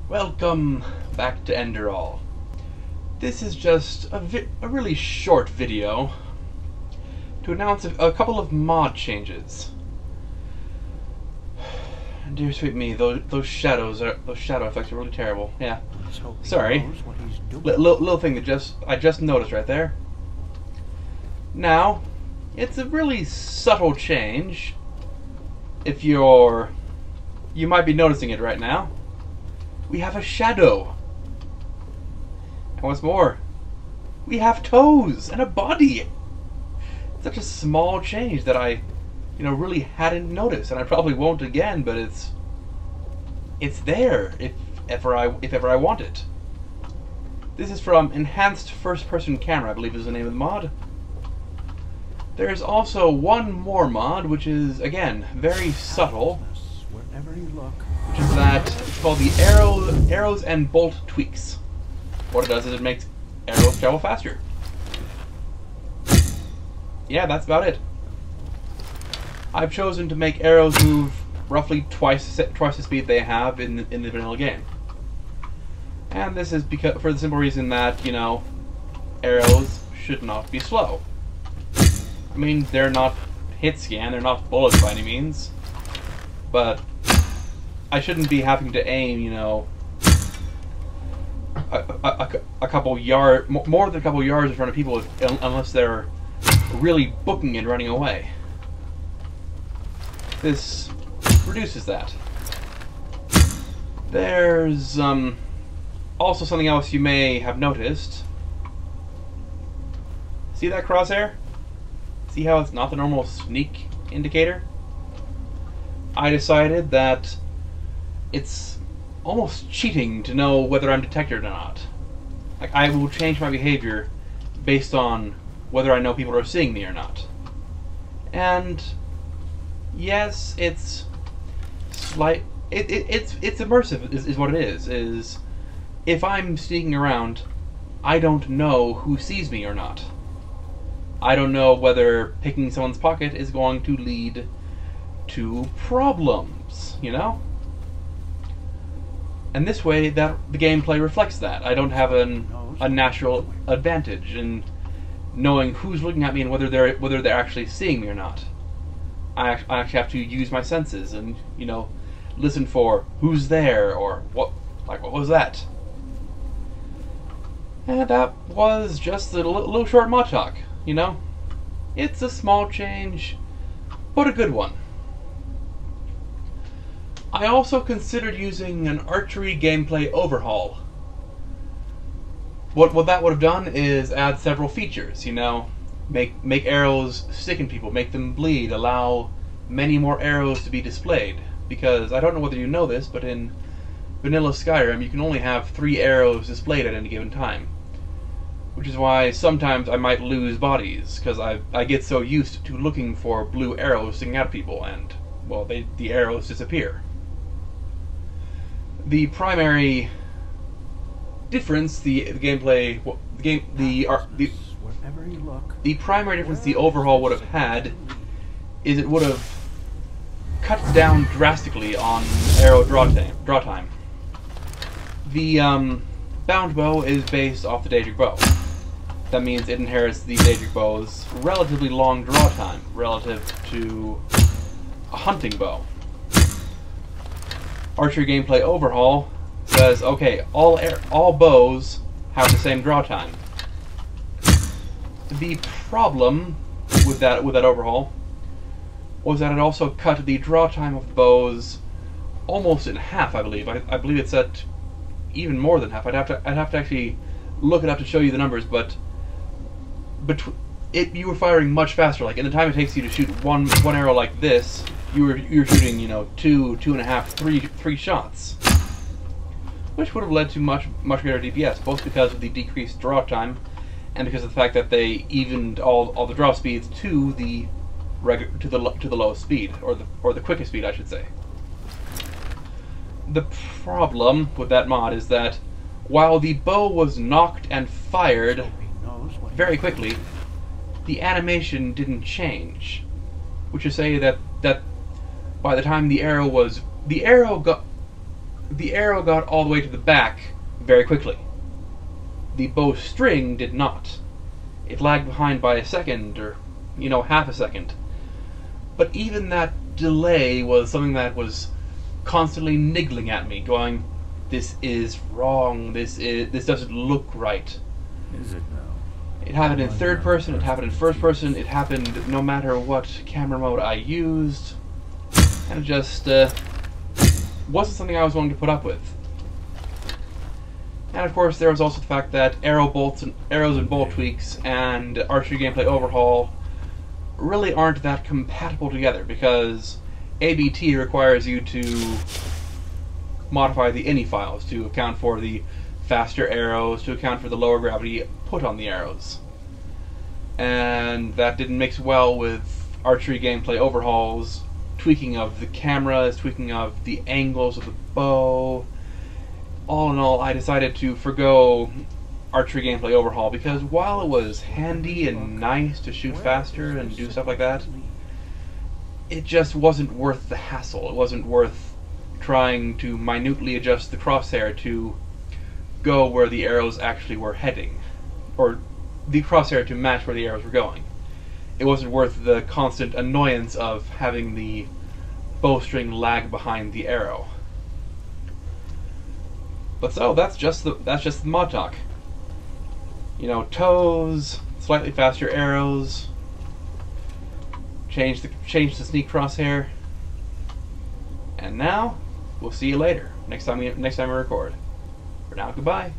Welcome back to Enderal. This is just a really short video to announce a couple of mod changes. Dear sweet me, those shadow effects are really terrible. Yeah, sorry. Little thing that I just noticed right there. Now, it's a really subtle change. If you might be noticing it right now. We have a shadow. And what's more, we have toes and a body. Such a small change that I, really hadn't noticed, and I probably won't again. But it's there if ever I want it. This is from Enhanced First-Person Camera, I believe is the name of the mod. There's also one more mod, which is again very subtle. Wherever you look. Which is that it's called the arrows and bolt tweaks. What it does is it makes arrows travel faster. Yeah, that's about it. I've chosen to make arrows move roughly twice the speed they have in the vanilla game. And this is for the simple reason that, arrows should not be slow. I mean, they're not hit scan, they're not bullets by any means, but I shouldn't be having to aim, a couple yards, more than a couple yards in front of people unless they're really booking and running away. This reduces that. There's also something else you may have noticed. See that crosshair? See how it's not the normal sneak indicator? I decided that it's almost cheating to know whether I'm detected or not. Like, I will change my behavior based on whether I know people are seeing me or not. And yes, it's immersive is what it is if I'm sneaking around, I don't know who sees me or not. I don't know whether picking someone's pocket is going to lead to problems, And this way, the gameplay reflects that. I don't have a natural advantage in knowing who's looking at me and whether they're actually seeing me or not. I actually have to use my senses and listen for who's there or what was that. And that was just a little short mod talk. It's a small change, but a good one. I also considered using an archery gameplay overhaul. What that would have done is add several features, make arrows stick in people, make them bleed, allow many more arrows to be displayed. Because I don't know whether you know this, but in vanilla Skyrim you can only have 3 arrows displayed at any given time. Which is why sometimes I might lose bodies, because I get so used to looking for blue arrows sticking out of people, and, well, the arrows disappear. The primary difference, the primary difference the overhaul would have had is it would have cut down drastically on arrow draw time. The bound bow is based off the Daedric bow. That means it inherits the Daedric bow's relatively long draw time relative to a hunting bow. Archery gameplay overhaul says, okay, all bows have the same draw time. The problem with that overhaul was that it also cut the draw time of the bows almost in half. I believe it's at even more than half. I'd have to actually look it up to show you the numbers, but you were firing much faster. Like, in the time it takes you to shoot one arrow like this, you were shooting 2.5, 3 shots, which would have led to much greater DPS, both because of the decreased draw time and because of the fact that they evened all the draw speeds to the lowest speed, or the quickest speed, I should say. The problem with that mod is that while the bow was knocked and fired very quickly, the animation didn't change, which is to say that by the time the arrow the arrow got all the way to the back very quickly. The bowstring did not. It lagged behind by a second, or, half a second. But even that delay was something that was constantly niggling at me, going, this is wrong, this doesn't look right. Is it now? It happened in third person, it happened in first person, it happened no matter what camera mode I used, and it just wasn't something I was willing to put up with. And of course there was also the fact that arrows and bolt tweaks and archery gameplay overhaul really aren't that compatible together, because ABT requires you to modify the ini files to account for the faster arrows, to account for the lower gravity put on the arrows. And that didn't mix well with archery gameplay overhauls, tweaking of the cameras, tweaking of the angles of the bow. All in all, I decided to forgo archery gameplay overhaul, because while it was handy and nice to shoot faster and do stuff like that, it just wasn't worth the hassle. It wasn't worth trying to minutely adjust the crosshair to go where the arrows actually were heading, or the crosshair to match where the arrows were going. It wasn't worth the constant annoyance of having the bowstring lag behind the arrow. But so that's just the mod talk. Toes, slightly faster arrows, change the sneak crosshair, and now we'll see you later. Next time we record. For now, goodbye.